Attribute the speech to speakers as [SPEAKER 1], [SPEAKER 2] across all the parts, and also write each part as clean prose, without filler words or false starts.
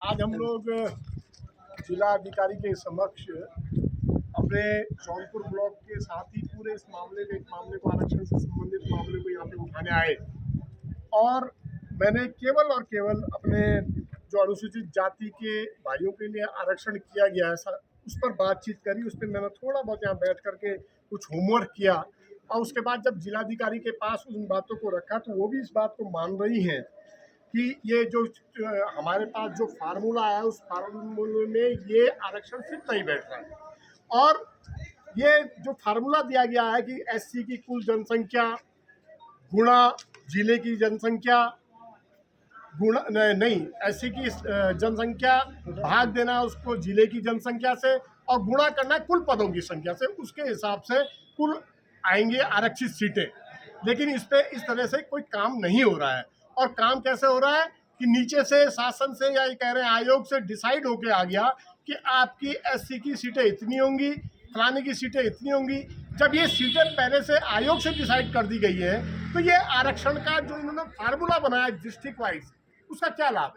[SPEAKER 1] आज हम लोग जिला अधिकारी के समक्ष अपने जौनपुर ब्लॉक के साथ ही पूरे इस मामले को आरक्षण से संबंधित मामले को यहाँ पे उठाने आए और मैंने केवल और केवल अपने जो अनुसूचित जाति के भाइयों के लिए आरक्षण किया गया है उस पर बातचीत करी। उस पर मैंने थोड़ा बहुत यहाँ बैठ करके कुछ होमवर्क किया और उसके बाद जब जिलाधिकारी के पास उन बातों को रखा तो वो भी इस बात को मान रही हैं कि ये जो हमारे पास जो फार्मूला है उस फार्मूले में ये आरक्षण फिट नहीं बैठ रहा है। और ये जो फार्मूला दिया गया है कि एससी की कुल जनसंख्या गुणा जिले की जनसंख्या गुणा नहीं एससी की जनसंख्या भाग देना उसको जिले की जनसंख्या से और गुणा करना कुल पदों की संख्या से, उसके हिसाब से कुल आएंगे आरक्षित सीटें। लेकिन इस पे इस तरह से कोई काम नहीं हो रहा है। और काम कैसे हो रहा है कि नीचे से शासन से या ये कह रहे हैं आयोग से डिसाइड होके आ गया कि आपकी एससी की सीटें इतनी होंगी, फलाने की सीटें इतनी होंगी। जब ये सीटें पहले से आयोग से डिसाइड कर दी गई है तो ये आरक्षण का जो इन्होंने फार्मूला बनाया डिस्ट्रिक्ट वाइज, उसका क्या लाभ है?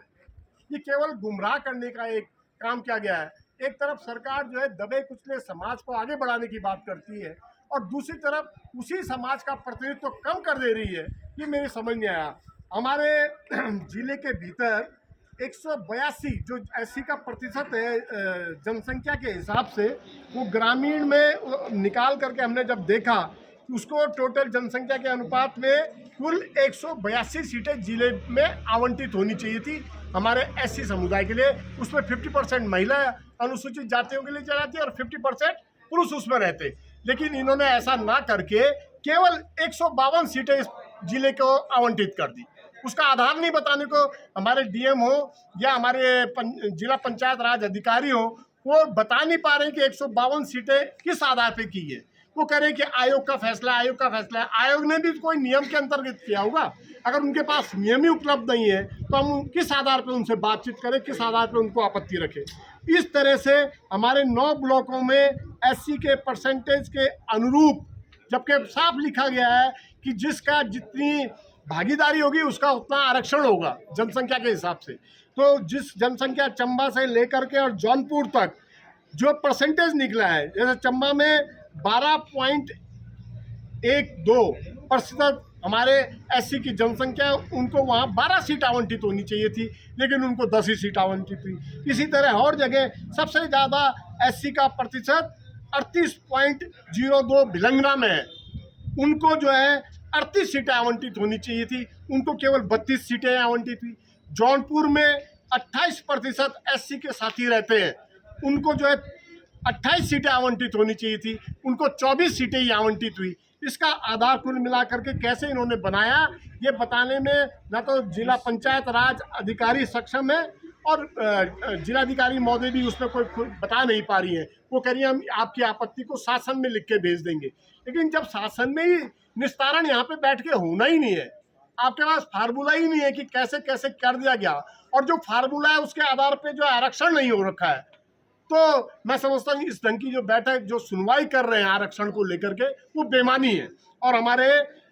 [SPEAKER 1] ये केवल गुमराह करने का एक काम किया गया है। एक तरफ सरकार जो है दबे कुचले समाज को आगे बढ़ाने की बात करती है और दूसरी तरफ उसी समाज का प्रतिनिधित्व कम कर दे रही है। ये मेरी समझ नहीं आया। हमारे जिले के भीतर 182 जो एससी का प्रतिशत है जनसंख्या के हिसाब से, वो ग्रामीण में निकाल करके हमने जब देखा कि उसको टोटल जनसंख्या के अनुपात में कुल 182 सीटें जिले में आवंटित होनी चाहिए थी हमारे एससी समुदाय के लिए। उसमें 50% महिला अनुसूचित जातियों के लिए चलाती है और 50% पुरुष उसमें रहते। लेकिन इन्होंने ऐसा ना करके केवल 152 सीटें इस जिले को आवंटित कर दी। उसका आधार नहीं बताने को हमारे डीएम हो या हमारे जिला पंचायत राज अधिकारी हो, वो बता नहीं पा रहे कि 152 सीटें किस आधार पे की है। वो कह रहे हैं कि आयोग का फैसला है, आयोग का फैसला है। आयोग ने भी कोई नियम के अंतर्गत किया होगा। अगर उनके पास नियम ही उपलब्ध नहीं है तो हम किस आधार पर उनसे बातचीत करें, किस आधार पर उनको आपत्ति रखें? इस तरह से हमारे 9 ब्लॉकों में एससी के परसेंटेज के अनुरूप, जबकि साफ लिखा गया है कि जिसका जितनी भागीदारी होगी उसका उतना आरक्षण होगा जनसंख्या के हिसाब से। तो जिस जनसंख्या चंबा से लेकर के और जौनपुर तक जो परसेंटेज निकला है, जैसे चंबा में 12.12% हमारे एससी की जनसंख्या, उनको वहाँ 12 सीट आवंटित होनी चाहिए थी, लेकिन उनको 10 ही सीट आवंटित हुई। इसी तरह और जगह सबसे ज़्यादा एससी का प्रतिशत 38.02 भिलंगना में है, उनको जो है 38 सीटें आवंटित होनी चाहिए थी, उनको केवल 32 सीटें आवंटित हुई। जौनपुर में 28% एससी के साथी रहते हैं, उनको जो है 28 सीटें आवंटित होनी चाहिए थी, उनको 24 सीटें ही आवंटित हुई। इसका आधार कुल मिला करके कैसे इन्होंने बनाया, ये बताने में न तो जिला पंचायत राज अधिकारी सक्षम है और जिलाधिकारी महोदय भी उसमें कोई बता नहीं पा रही है। वो कह रही है हम आपकी आपत्ति को शासन में लिख के भेज देंगे। लेकिन जब शासन में ही निस्तारण यहाँ पे बैठ के होना ही नहीं है, आपके पास फार्मूला ही नहीं है कि कैसे कैसे कर दिया गया, और जो फार्मूला है उसके आधार पे जो आरक्षण नहीं हो रखा है, तो मैं समझता हूँ इस ढंग की जो बैठक जो सुनवाई कर रहे हैं आरक्षण को लेकर के, वो बेमानी है। और हमारे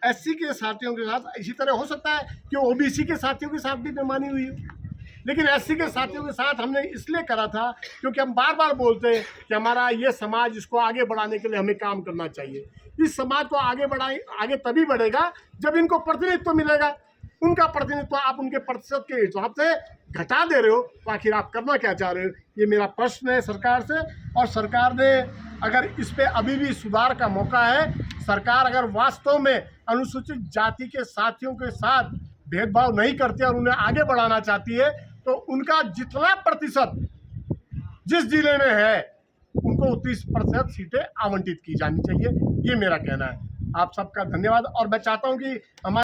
[SPEAKER 1] एससी के साथियों के साथ इसी तरह हो सकता है कि ओबीसी के साथियों के साथ भी बेमानी हुई है। लेकिन एससी के साथियों के साथ हमने इसलिए करा था क्योंकि हम बार बार बोलते हैं कि हमारा ये समाज, इसको आगे बढ़ाने के लिए हमें काम करना चाहिए। इस समाज को आगे तभी बढ़ेगा जब इनको प्रतिनिधित्व मिलेगा। उनका प्रतिनिधित्व आप उनके प्रतिशत के हिसाब से घटा दे रहे हो, तो आखिर आप करना क्या चाह रहे हो? ये मेरा प्रश्न है सरकार से। और सरकार ने अगर इस पे अभी भी सुधार का मौका है, सरकार अगर वास्तव में अनुसूचित जाति के साथियों के साथ भेदभाव नहीं करती और उन्हें आगे बढ़ाना चाहती है, तो उनका जितना प्रतिशत जिस जिले में है उनको 30% सीटें आवंटित की जानी चाहिए। ये मेरा कहना है। आप सबका धन्यवाद। और मैं चाहता हूँ कि हमारे